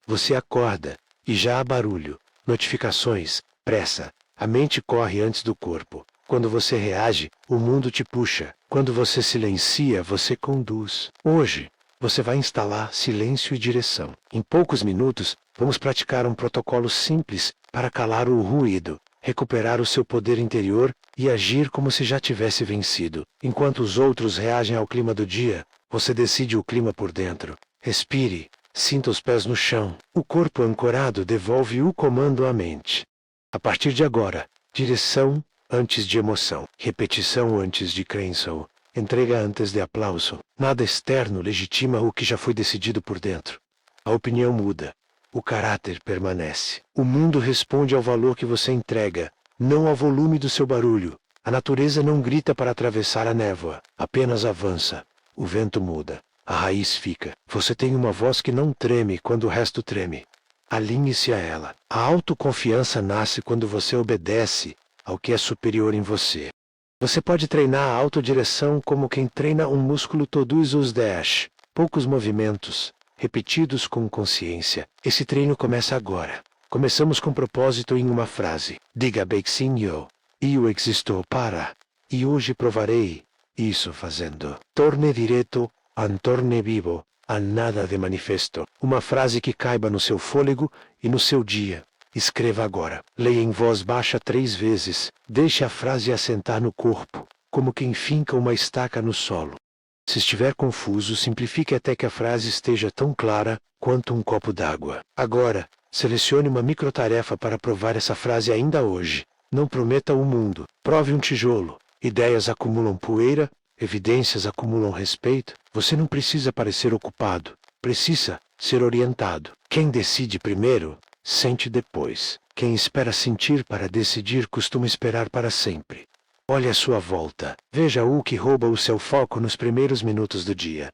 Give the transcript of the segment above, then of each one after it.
Você acorda, e já há barulho, notificações, pressa. A mente corre antes do corpo. Quando você reage, o mundo te puxa. Quando você silencia, você conduz. Hoje, você vai instalar silêncio e direção. Em poucos minutos, vamos praticar um protocolo simples para calar o ruído, recuperar o seu poder interior e agir como se já tivesse vencido. Enquanto os outros reagem ao clima do dia, você decide o clima por dentro. Respire, sinta os pés no chão. O corpo ancorado devolve o comando à mente. A partir de agora, direção antes de emoção, repetição antes de crença, entrega antes de aplauso. Nada externo legitima o que já foi decidido por dentro. A opinião muda. O caráter permanece. O mundo responde ao valor que você entrega, não ao volume do seu barulho. A natureza não grita para atravessar a névoa, apenas avança. O vento muda. A raiz fica. Você tem uma voz que não treme quando o resto treme. Alinhe-se a ela. A autoconfiança nasce quando você obedece ao que é superior em você. Você pode treinar a autodireção como quem treina um músculo todos os dias. Poucos movimentos, repetidos com consciência. Esse treino começa agora. Começamos com propósito em uma frase. Diga Beixinho, eu existo para, e hoje provarei, isso fazendo. Torne direto, antorne vivo, a nada de manifesto. Uma frase que caiba no seu fôlego e no seu dia. Escreva agora. Leia em voz baixa 3 vezes. Deixe a frase assentar no corpo, como quem finca uma estaca no solo. Se estiver confuso, simplifique até que a frase esteja tão clara quanto um copo d'água. Agora, selecione uma microtarefa para provar essa frase ainda hoje. Não prometa o mundo. Prove um tijolo. Ideias acumulam poeira, evidências acumulam respeito. Você não precisa parecer ocupado. Precisa ser orientado. Quem decide primeiro, sente depois. Quem espera sentir para decidir costuma esperar para sempre. Olhe à sua volta. Veja o que rouba o seu foco nos primeiros minutos do dia.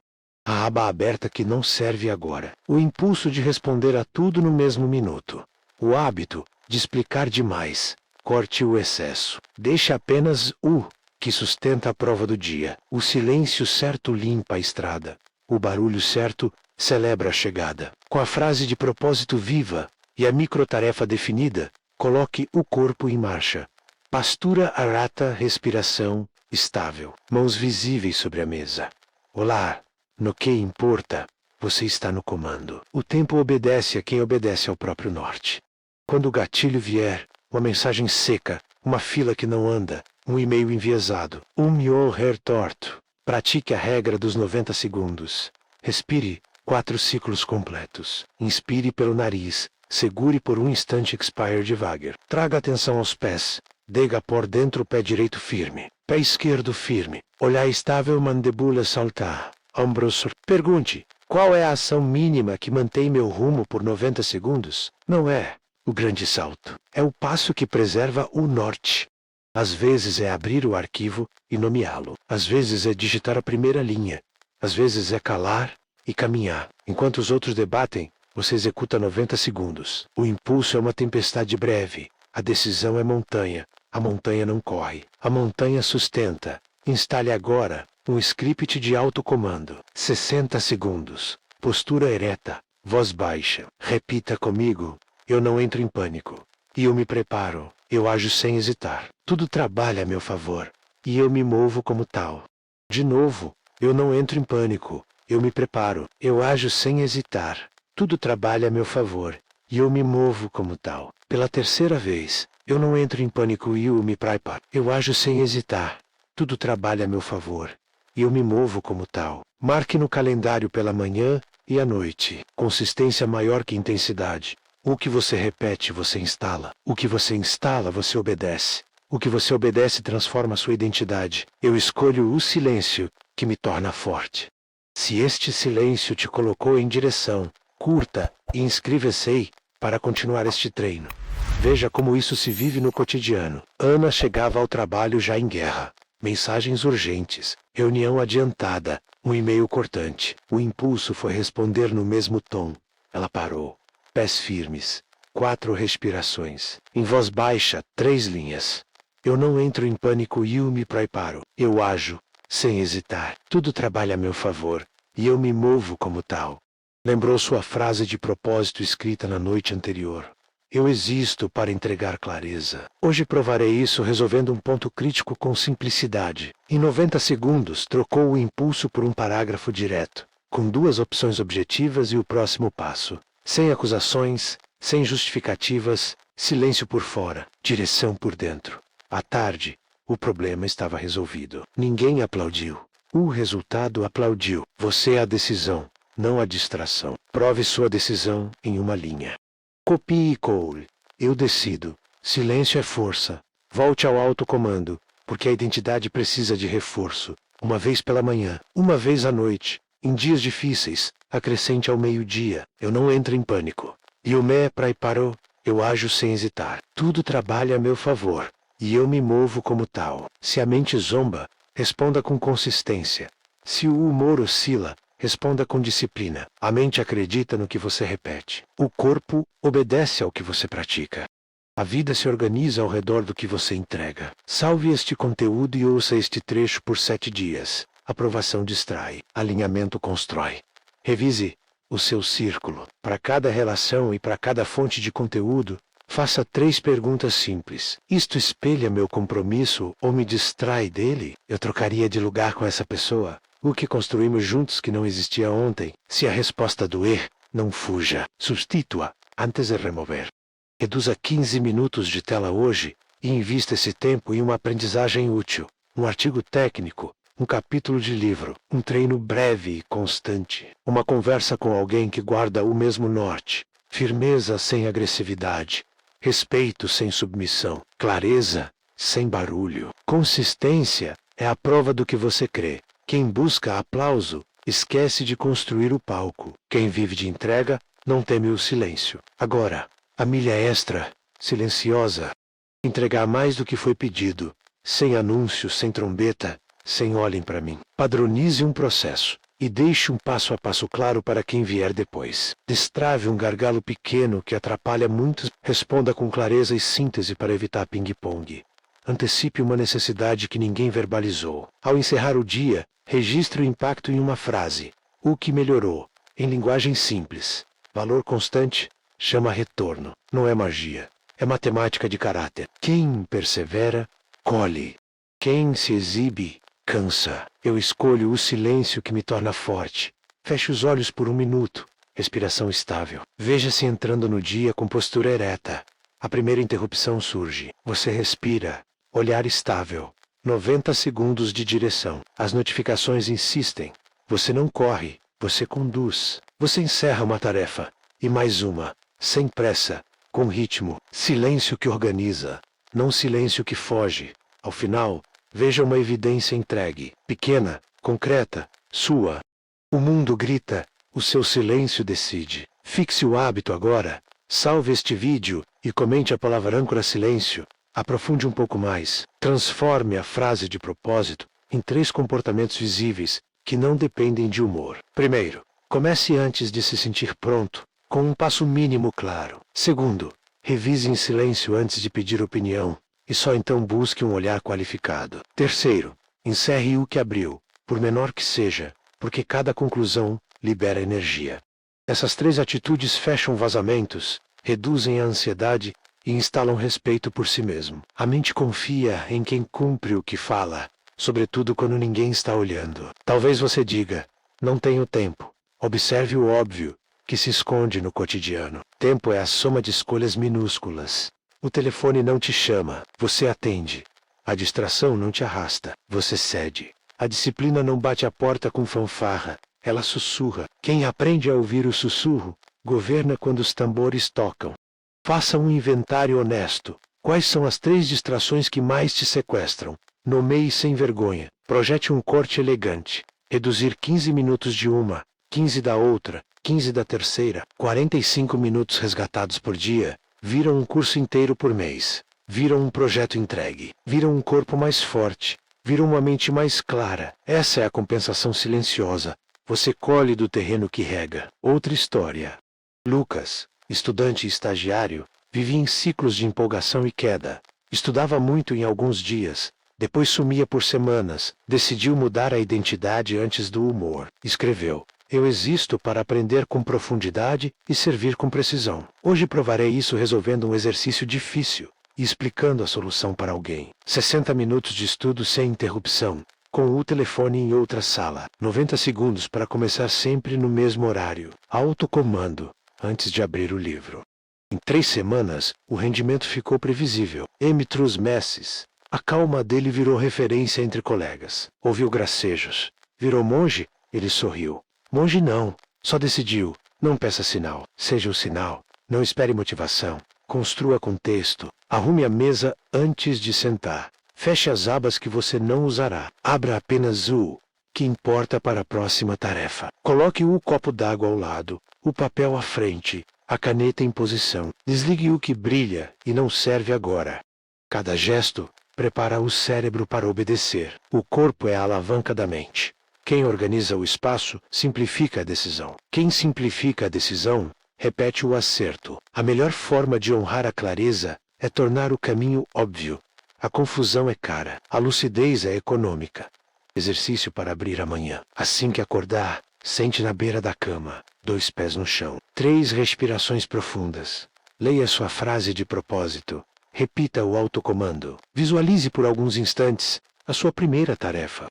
A aba aberta que não serve agora. O impulso de responder a tudo no mesmo minuto. O hábito de explicar demais. Corte o excesso. Deixe apenas o que sustenta a prova do dia. O silêncio certo limpa a estrada. O barulho certo celebra a chegada. Com a frase de propósito viva e a microtarefa definida, coloque o corpo em marcha. Pastura arata, respiração estável. Mãos visíveis sobre a mesa. Olá, no que importa, você está no comando. O tempo obedece a quem obedece ao próprio norte. Quando o gatilho vier, uma mensagem seca, uma fila que não anda, um e-mail enviesado, um miolher torto. Pratique a regra dos 90 segundos. Respire 4 ciclos completos. Inspire pelo nariz. Segure por um instante, expire devagar. Traga atenção aos pés. Diga por dentro o pé direito firme. Pé esquerdo firme. Olhar estável, mandíbula saltar. Ombros. Pergunte, qual é a ação mínima que mantém meu rumo por 90 segundos? Não é o grande salto. É o passo que preserva o norte. Às vezes é abrir o arquivo e nomeá-lo. Às vezes é digitar a primeira linha. Às vezes é calar e caminhar. Enquanto os outros debatem, você executa 90 segundos. O impulso é uma tempestade breve. A decisão é montanha. A montanha não corre. A montanha sustenta. Instale agora um script de autocomando. 60 segundos. Postura ereta. Voz baixa. Repita comigo. Eu não entro em pânico. E eu me preparo. Eu ajo sem hesitar. Tudo trabalha a meu favor. E eu me movo como tal. De novo. Eu não entro em pânico. Eu me preparo. Eu ajo sem hesitar. Tudo trabalha a meu favor, e eu me movo como tal. Pela terceira vez, eu não entro em pânico e eu me preparo. Eu ajo sem hesitar. Tudo trabalha a meu favor, e eu me movo como tal. Marque no calendário pela manhã e à noite. Consistência maior que intensidade. O que você repete, você instala. O que você instala, você obedece. O que você obedece transforma sua identidade. Eu escolho o silêncio, que me torna forte. Se este silêncio te colocou em direção, curta e inscreva-se para continuar este treino. Veja como isso se vive no cotidiano. Ana chegava ao trabalho já em guerra. Mensagens urgentes, reunião adiantada, um e-mail cortante. O impulso foi responder no mesmo tom. Ela parou. Pés firmes. 4 respirações. Em voz baixa, 3 linhas. Eu não entro em pânico e eu me preparo. Eu ajo, sem hesitar. Tudo trabalha a meu favor. E eu me movo como tal. Lembrou sua frase de propósito escrita na noite anterior. Eu existo para entregar clareza. Hoje provarei isso resolvendo um ponto crítico com simplicidade. Em 90 segundos, trocou o impulso por um parágrafo direto, com 2 opções objetivas e o próximo passo. Sem acusações, sem justificativas, silêncio por fora, direção por dentro. À tarde, o problema estava resolvido. Ninguém aplaudiu. O resultado aplaudiu. Você é a decisão, não a distração. Prove sua decisão em uma linha. Copie Cole. Eu decido. Silêncio é força. Volte ao alto comando, porque a identidade precisa de reforço. Uma vez pela manhã, uma vez à noite. Em dias difíceis, acrescente ao meio-dia. Eu não entro em pânico. E o me preparou. Eu ajo sem hesitar. Tudo trabalha a meu favor. E eu me movo como tal. Se a mente zomba, responda com consistência. Se o humor oscila, responda com disciplina. A mente acredita no que você repete. O corpo obedece ao que você pratica. A vida se organiza ao redor do que você entrega. Salve este conteúdo e ouça este trecho por 7 dias. Aprovação distrai. Alinhamento constrói. Revise o seu círculo. Para cada relação e para cada fonte de conteúdo, faça 3 perguntas simples. Isto espelha meu compromisso ou me distrai dele? Eu trocaria de lugar com essa pessoa? O que construímos juntos que não existia ontem? Se a resposta doer, não fuja. Substitua antes de remover. Reduza 15 minutos de tela hoje e invista esse tempo em uma aprendizagem útil. Um artigo técnico, um capítulo de livro, um treino breve e constante. Uma conversa com alguém que guarda o mesmo norte. Firmeza sem agressividade. Respeito sem submissão. Clareza sem barulho. Consistência é a prova do que você crê. Quem busca aplauso, esquece de construir o palco. Quem vive de entrega, não teme o silêncio. Agora, a milha extra, silenciosa. Entregar mais do que foi pedido. Sem anúncio, sem trombeta, sem olhem para mim. Padronize um processo e deixe um passo a passo claro para quem vier depois. Destrave um gargalo pequeno que atrapalha muitos. Responda com clareza e síntese para evitar ping-pong. Antecipe uma necessidade que ninguém verbalizou. Ao encerrar o dia, registre o impacto em uma frase. O que melhorou, em linguagem simples. Valor constante chama retorno. Não é magia, é matemática de caráter. Quem persevera, colhe. Quem se exibe, cansa. Eu escolho o silêncio que me torna forte. Feche os olhos por 1 minuto. Respiração estável. Veja-se entrando no dia com postura ereta. A primeira interrupção surge. Você respira. Olhar estável. 90 segundos de direção. As notificações insistem. Você não corre. Você conduz. Você encerra uma tarefa. E mais uma. Sem pressa. Com ritmo. Silêncio que organiza. Não silêncio que foge. Ao final, veja uma evidência entregue. Pequena, concreta, sua. O mundo grita. O seu silêncio decide. Fixe o hábito agora. Salve este vídeo e comente a palavra âncora silêncio. Aprofunde um pouco mais. Transforme a frase de propósito em 3 comportamentos visíveis que não dependem de humor. Primeiro, comece antes de se sentir pronto, com um passo mínimo claro. Segundo, revise em silêncio antes de pedir opinião e só então busque um olhar qualificado. Terceiro, encerre o que abriu, por menor que seja, porque cada conclusão libera energia. Essas 3 atitudes fecham vazamentos, reduzem a ansiedade e instalam respeito por si mesmo. A mente confia em quem cumpre o que fala, sobretudo quando ninguém está olhando. Talvez você diga, não tenho tempo. Observe o óbvio, que se esconde no cotidiano. Tempo é a soma de escolhas minúsculas. O telefone não te chama, você atende. A distração não te arrasta, você cede. A disciplina não bate a porta com fanfarra, ela sussurra. Quem aprende a ouvir o sussurro, governa quando os tambores tocam. Faça um inventário honesto. Quais são as 3 distrações que mais te sequestram? Nomeie sem vergonha. Projete um corte elegante. Reduzir 15 minutos de uma, 15 da outra, 15 da terceira, 45 minutos resgatados por dia, viram um curso inteiro por mês. Viram um projeto entregue. Viram um corpo mais forte. Viram uma mente mais clara. Essa é a compensação silenciosa. Você colhe do terreno que rega. Outra história. Lucas, estudante e estagiário, vivia em ciclos de empolgação e queda. Estudava muito em alguns dias, depois sumia por semanas. Decidiu mudar a identidade antes do humor. Escreveu: Eu existo para aprender com profundidade e servir com precisão. Hoje provarei isso resolvendo um exercício difícil e explicando a solução para alguém. 60 minutos de estudo sem interrupção, com o telefone em outra sala. 90 segundos para começar sempre no mesmo horário. Autocomando, antes de abrir o livro. Em 3 semanas, o rendimento ficou previsível. Trus Messes. A calma dele virou referência entre colegas. Ouviu gracejos. Virou monge? Ele sorriu. Monge não. Só decidiu. Não peça sinal. Seja o sinal. Não espere motivação. Construa contexto. Arrume a mesa antes de sentar. Feche as abas que você não usará. Abra apenas o que importa para a próxima tarefa. Coloque o copo d'água ao lado, o papel à frente, a caneta em posição. Desligue o que brilha e não serve agora. Cada gesto prepara o cérebro para obedecer. O corpo é a alavanca da mente. Quem organiza o espaço simplifica a decisão. Quem simplifica a decisão repete o acerto. A melhor forma de honrar a clareza é tornar o caminho óbvio. A confusão é cara. A lucidez é econômica. Exercício para abrir amanhã. Assim que acordar, sente na beira da cama, 2 pés no chão. 3 respirações profundas. Leia sua frase de propósito. Repita o autocomando. Visualize por alguns instantes a sua primeira tarefa.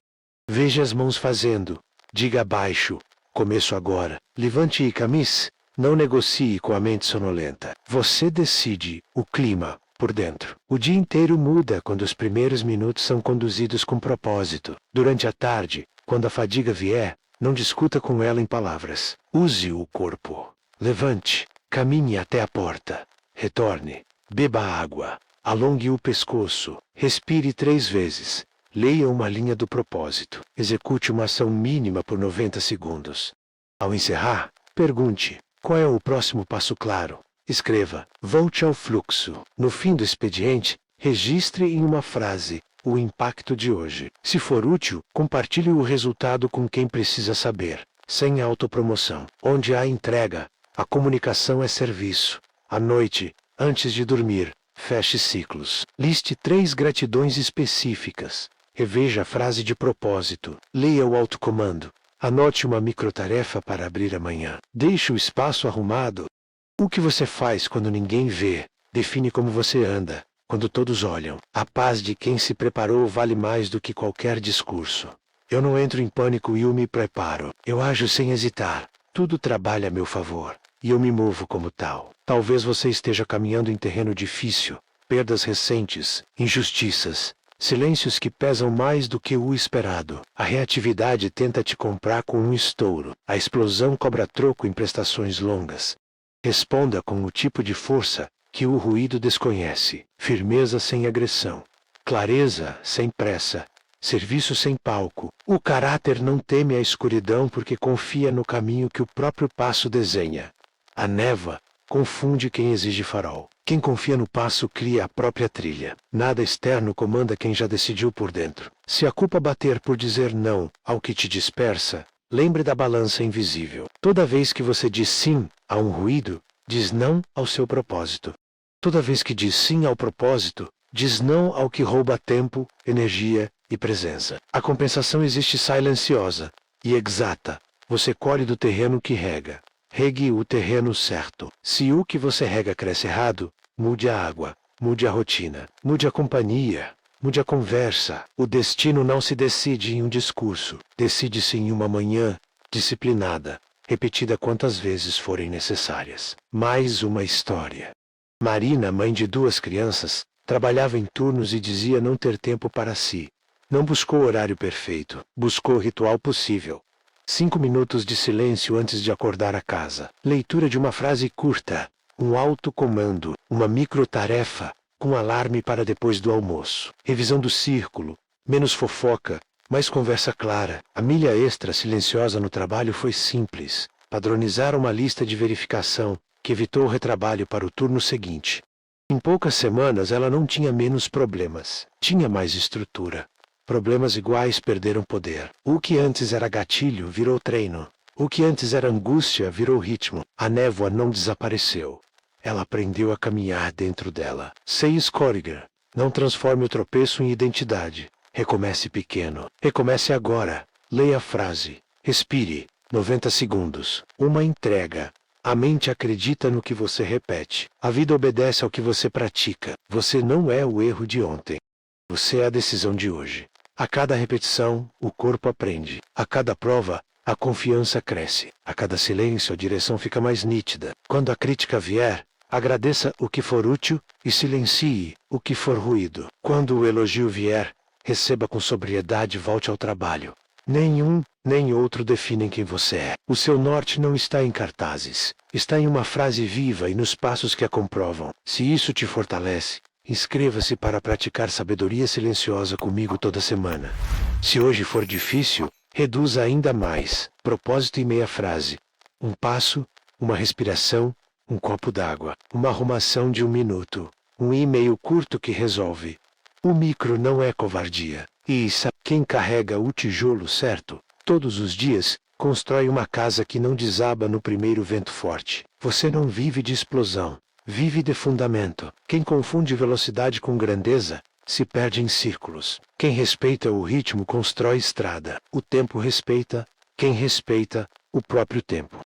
Veja as mãos fazendo. Diga abaixo. Começo agora. Levante e camis. Não negocie com a mente sonolenta. Você decide o clima por dentro. O dia inteiro muda quando os primeiros minutos são conduzidos com propósito. Durante a tarde, quando a fadiga vier, não discuta com ela em palavras. Use o corpo. Levante. Caminhe até a porta. Retorne. Beba água. Alongue o pescoço. Respire 3 vezes. Leia uma linha do propósito. Execute uma ação mínima por 90 segundos. Ao encerrar, pergunte: qual é o próximo passo claro? Escreva: volte ao fluxo. No fim do expediente, registre em uma frase o impacto de hoje. Se for útil, compartilhe o resultado com quem precisa saber. Sem autopromoção. Onde há entrega, a comunicação é serviço. À noite, antes de dormir, feche ciclos. Liste 3 gratidões específicas. Reveja a frase de propósito. Leia o autocomando. Anote uma microtarefa para abrir amanhã. Deixe o espaço arrumado. O que você faz quando ninguém vê, define como você anda, quando todos olham. A paz de quem se preparou vale mais do que qualquer discurso. Eu não entro em pânico e eu me preparo. Eu ajo sem hesitar. Tudo trabalha a meu favor. E eu me movo como tal. Talvez você esteja caminhando em terreno difícil. Perdas recentes, injustiças, silêncios que pesam mais do que o esperado. A reatividade tenta te comprar com um estouro. A explosão cobra troco em prestações longas. Responda com o tipo de força que o ruído desconhece. Firmeza sem agressão. Clareza sem pressa. Serviço sem palco. O caráter não teme a escuridão porque confia no caminho que o próprio passo desenha. A névoa confunde quem exige farol. Quem confia no passo cria a própria trilha. Nada externo comanda quem já decidiu por dentro. Se a culpa bater por dizer não ao que te dispersa, lembre da balança invisível. Toda vez que você diz sim a um ruído, diz não ao seu propósito. Toda vez que diz sim ao propósito, diz não ao que rouba tempo, energia e presença. A compensação existe silenciosa e exata. Você colhe do terreno que rega. Regue o terreno certo. Se o que você rega cresce errado, mude a água, mude a rotina, mude a companhia, mude a conversa. O destino não se decide em um discurso, decide-se em uma manhã disciplinada, repetida quantas vezes forem necessárias. Mais uma história. Marina, mãe de 2 crianças, trabalhava em turnos e dizia não ter tempo para si. Não buscou o horário perfeito, buscou o ritual possível. 5 minutos de silêncio antes de acordar a casa. Leitura de uma frase curta. Um autocomando. Uma microtarefa. Com alarme para depois do almoço. Revisão do círculo. Menos fofoca. Mais conversa clara. A milha extra silenciosa no trabalho foi simples. Padronizar uma lista de verificação que evitou o retrabalho para o turno seguinte. Em poucas semanas ela não tinha menos problemas. Tinha mais estrutura. Problemas iguais perderam poder. O que antes era gatilho virou treino. O que antes era angústia virou ritmo. A névoa não desapareceu. Ela aprendeu a caminhar dentro dela. Sei Scoriger. Não transforme o tropeço em identidade. Recomece pequeno. Recomece agora. Leia a frase. Respire. 90 segundos. Uma entrega. A mente acredita no que você repete. A vida obedece ao que você pratica. Você não é o erro de ontem. Você é a decisão de hoje. A cada repetição, o corpo aprende. A cada prova, a confiança cresce. A cada silêncio, a direção fica mais nítida. Quando a crítica vier, agradeça o que for útil e silencie o que for ruído. Quando o elogio vier, receba com sobriedade e volte ao trabalho. Nenhum nem outro definem quem você é. O seu norte não está em cartazes. Está em uma frase viva e nos passos que a comprovam. Se isso te fortalece, inscreva-se para praticar sabedoria silenciosa comigo toda semana. Se hoje for difícil, reduza ainda mais. Propósito e meia frase. Um passo, uma respiração, um copo d'água, uma arrumação de 1 minuto, um e-mail curto que resolve. O micro não é covardia. E quem carrega o tijolo certo, todos os dias, constrói uma casa que não desaba no primeiro vento forte. Você não vive de explosão, vive de fundamento. Quem confunde velocidade com grandeza, se perde em círculos. Quem respeita o ritmo constrói estrada. O tempo respeita, quem respeita, o próprio tempo.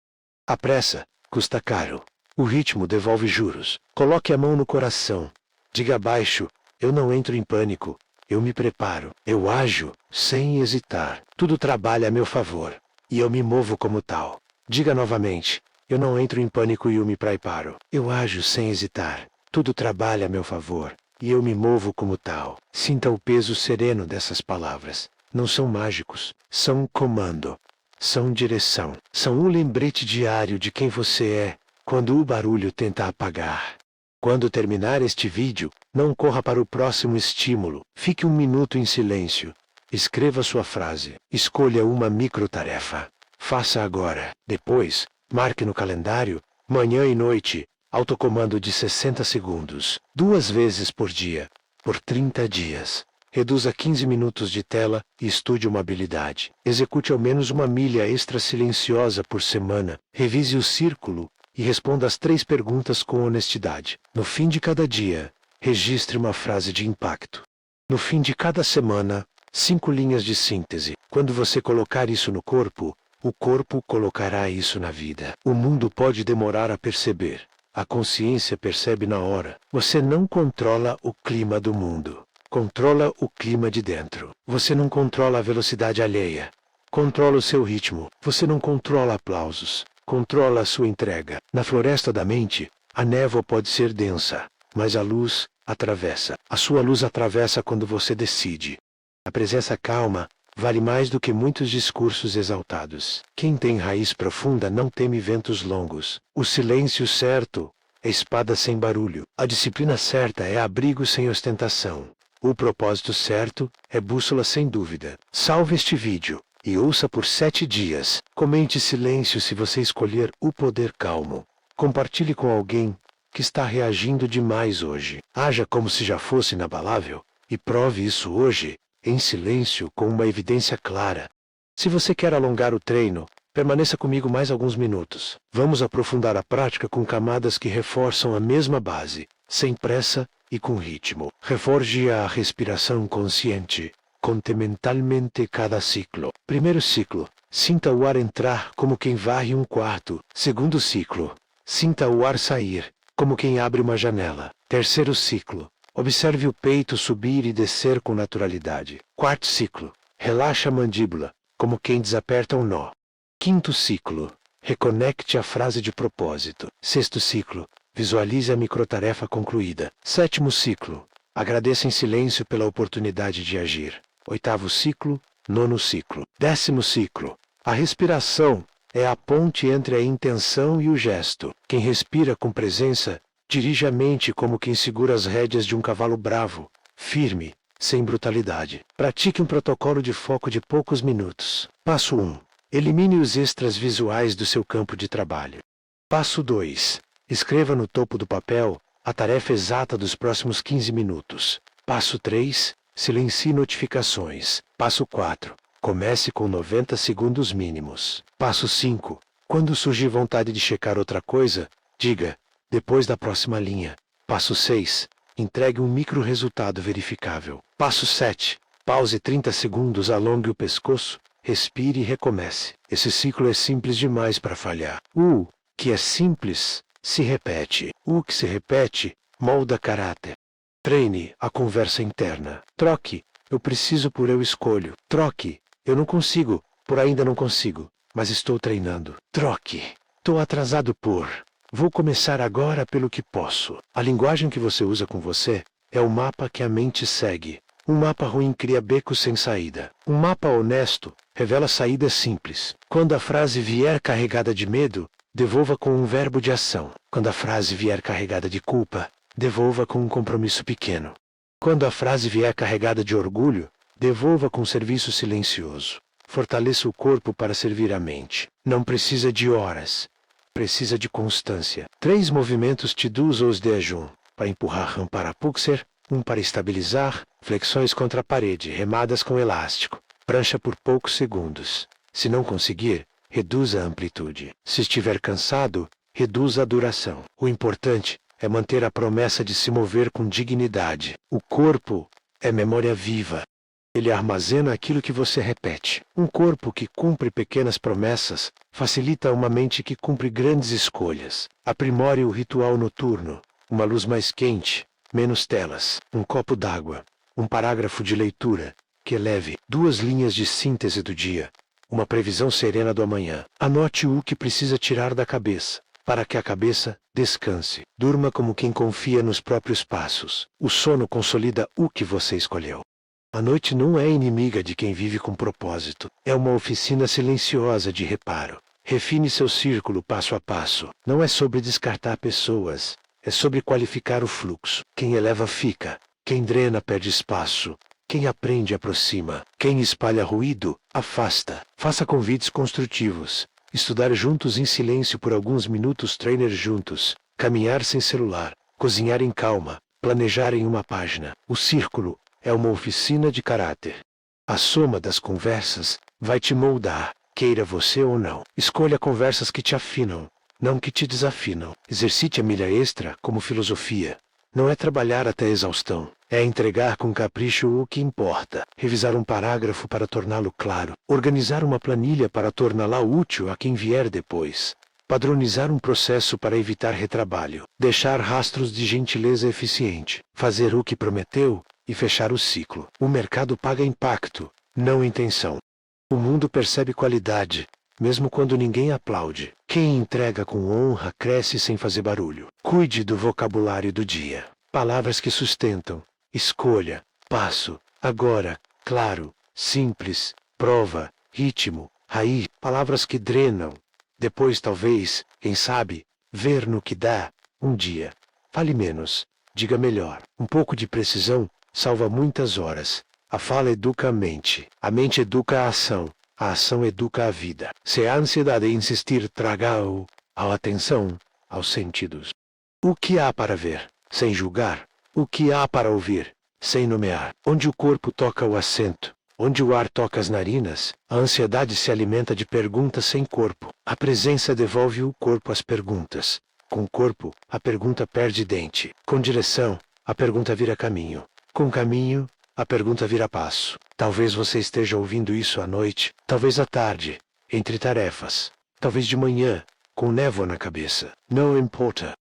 A pressa custa caro. O ritmo devolve juros. Coloque a mão no coração. Diga baixo, eu não entro em pânico. Eu me preparo, eu ajo, sem hesitar. Tudo trabalha a meu favor, e eu me movo como tal. Diga novamente, eu não entro em pânico e eu me preparo. Eu ajo sem hesitar. Tudo trabalha a meu favor, e eu me movo como tal. Sinta o peso sereno dessas palavras. Não são mágicos, são um comando. São direção. São um lembrete diário de quem você é, quando o barulho tenta apagar. Quando terminar este vídeo, não corra para o próximo estímulo. Fique 1 minuto em silêncio. Escreva sua frase. Escolha uma microtarefa. Faça agora. Depois, marque no calendário, manhã e noite, autocomando de 60 segundos, 2 vezes por dia, por 30 dias. Reduza 15 minutos de tela e estude uma habilidade. Execute ao menos 1 milha extra silenciosa por semana. Revise o círculo e responda as 3 perguntas com honestidade. No fim de cada dia, registre uma frase de impacto. No fim de cada semana, 5 linhas de síntese. Quando você colocar isso no corpo, o corpo colocará isso na vida. O mundo pode demorar a perceber. A consciência percebe na hora. Você não controla o clima do mundo. Controla o clima de dentro. Você não controla a velocidade alheia. Controla o seu ritmo. Você não controla aplausos. Controla a sua entrega. Na floresta da mente, a névoa pode ser densa, mas a luz atravessa. A sua luz atravessa quando você decide. A presença calma vale mais do que muitos discursos exaltados. Quem tem raiz profunda não teme ventos longos. O silêncio certo é espada sem barulho. A disciplina certa é abrigo sem ostentação. O propósito certo é bússola sem dúvida. Salve este vídeo e ouça por 7 dias. Comente silêncio se você escolher o poder calmo. Compartilhe com alguém que está reagindo demais hoje. Haja como se já fosse inabalável e prove isso hoje, em silêncio, com uma evidência clara. Se você quer alongar o treino, permaneça comigo mais alguns minutos. Vamos aprofundar a prática com camadas que reforçam a mesma base, sem pressa e com ritmo. Reforje a respiração consciente. Conte mentalmente cada ciclo. Primeiro ciclo, sinta o ar entrar como quem varre um quarto. Segundo ciclo, sinta o ar sair, como quem abre uma janela. Terceiro ciclo, observe o peito subir e descer com naturalidade. Quarto ciclo, relaxa a mandíbula, como quem desaperta um nó. Quinto ciclo, reconecte a frase de propósito. Sexto ciclo, visualize a microtarefa concluída. Sétimo ciclo, agradeça em silêncio pela oportunidade de agir. Oitavo ciclo, nono ciclo. 10º ciclo. A respiração é a ponte entre a intenção e o gesto. Quem respira com presença, dirige a mente como quem segura as rédeas de um cavalo bravo, firme, sem brutalidade. Pratique um protocolo de foco de poucos minutos. Passo 1. Elimine os extras visuais do seu campo de trabalho. Passo 2. Escreva no topo do papel a tarefa exata dos próximos 15 minutos. Passo 3. Silencie notificações. Passo 4. Comece com 90 segundos mínimos. Passo 5. Quando surgir vontade de checar outra coisa, diga, depois da próxima linha. Passo 6. Entregue um micro resultado verificável. Passo 7. Pause 30 segundos, alongue o pescoço respire e recomece. Esse ciclo é simples demais para falhar. O que é simples se repete. O que se repete molda caráter. Treine a conversa interna. Troque. Eu preciso por eu escolho. Troque. Eu não consigo por ainda não consigo, mas estou treinando. Troque. Estou atrasado por. Vou começar agora pelo que posso. A linguagem que você usa com você é o mapa que a mente segue. Um mapa ruim cria becos sem saída. Um mapa honesto revela saídas simples. Quando a frase vier carregada de medo, devolva com um verbo de ação. Quando a frase vier carregada de culpa, devolva com um compromisso pequeno. Quando a frase vier carregada de orgulho, devolva com um serviço silencioso. Fortaleça o corpo para servir a mente. Não precisa de horas. Precisa de constância. 3 movimentos Tidus ou Dejun. Para empurrar ram para puxer. 1 para estabilizar. Flexões contra a parede, remadas com elástico. Prancha por poucos segundos. Se não conseguir, reduza a amplitude. Se estiver cansado, reduza a duração. O importante é manter a promessa de se mover com dignidade. O corpo é memória viva. Ele armazena aquilo que você repete. Um corpo que cumpre pequenas promessas facilita uma mente que cumpre grandes escolhas. Aprimore o ritual noturno. Uma luz mais quente, menos telas, um copo d'água, um parágrafo de leitura que eleve 2 linhas de síntese do dia, uma previsão serena do amanhã. Anote o que precisa tirar da cabeça, para que a cabeça descanse. Durma como quem confia nos próprios passos. O sono consolida o que você escolheu. A noite não é inimiga de quem vive com propósito. É uma oficina silenciosa de reparo. Refine seu círculo passo a passo. Não é sobre descartar pessoas. É sobre qualificar o fluxo. Quem eleva fica. Quem drena perde espaço. Quem aprende aproxima. Quem espalha ruído afasta. Faça convites construtivos. Estudar juntos em silêncio por alguns minutos, trainer juntos. Caminhar sem celular. Cozinhar em calma. Planejar em uma página. O círculo é uma oficina de caráter. A soma das conversas vai te moldar, queira você ou não. Escolha conversas que te afinam, não que te desafinam. Exercite a milha extra como filosofia. Não é trabalhar até a exaustão, é entregar com capricho o que importa. Revisar um parágrafo para torná-lo claro. Organizar uma planilha para torná-la útil a quem vier depois. Padronizar um processo para evitar retrabalho. Deixar rastros de gentileza eficiente. Fazer o que prometeu e fechar o ciclo. O mercado paga impacto, não intenção. O mundo percebe qualidade, mesmo quando ninguém aplaude. Quem entrega com honra cresce sem fazer barulho. Cuide do vocabulário do dia. Palavras que sustentam. Escolha. Passo. Agora. Claro. Simples. Prova. Ritmo. Raiz. Palavras que drenam. Depois talvez, quem sabe, ver no que dá. Um dia. Fale menos. Diga melhor. Um pouco de precisão salva muitas horas. A fala educa a mente educa a ação educa a vida. Se a ansiedade insistir, traga-o à atenção, aos sentidos. O que há para ver, sem julgar? O que há para ouvir, sem nomear? Onde o corpo toca o assento, onde o ar toca as narinas, a ansiedade se alimenta de perguntas sem corpo. A presença devolve o corpo às perguntas. Com o corpo, a pergunta perde dente. Com direção, a pergunta vira caminho. Com caminho, a pergunta vira passo. Talvez você esteja ouvindo isso à noite, talvez à tarde, entre tarefas, talvez de manhã, com névoa na cabeça. Não importa.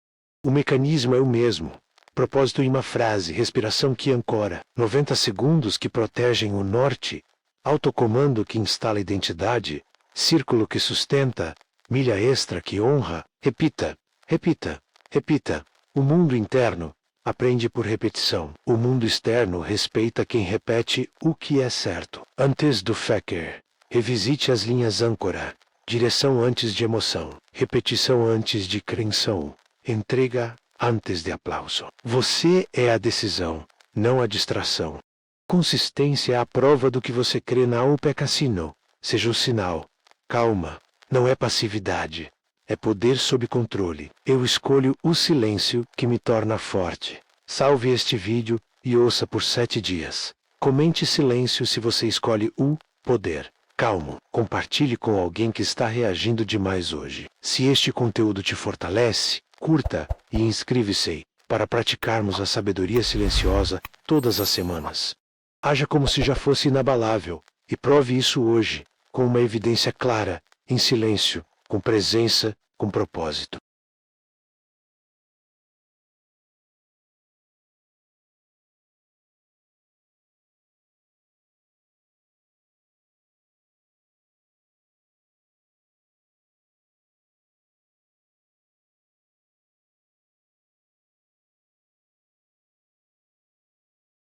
O mecanismo é o mesmo. Propósito em uma frase, respiração que ancora, 90 segundos que protegem o norte, autocomando que instala identidade, círculo que sustenta, milha extra que honra. Repita, repita, repita. O mundo interno aprende por repetição. O mundo externo respeita quem repete o que é certo. Antes do Fecker, revisite as linhas âncora. Direção antes de emoção. Repetição antes de crenção. Entrega antes de aplauso. Você é a decisão, não a distração. Consistência é a prova do que você crê na UPE Cassino. Seja o sinal. Calma. Não é passividade. É poder sob controle. Eu escolho o silêncio que me torna forte. Salve este vídeo e ouça por 7 dias. Comente silêncio se você escolhe o poder. Calmo. Compartilhe com alguém que está reagindo demais hoje. Se este conteúdo te fortalece, curta e inscreve-se para praticarmos a sabedoria silenciosa todas as semanas. Haja como se já fosse inabalável e prove isso hoje, com uma evidência clara, em silêncio, com presença, com propósito.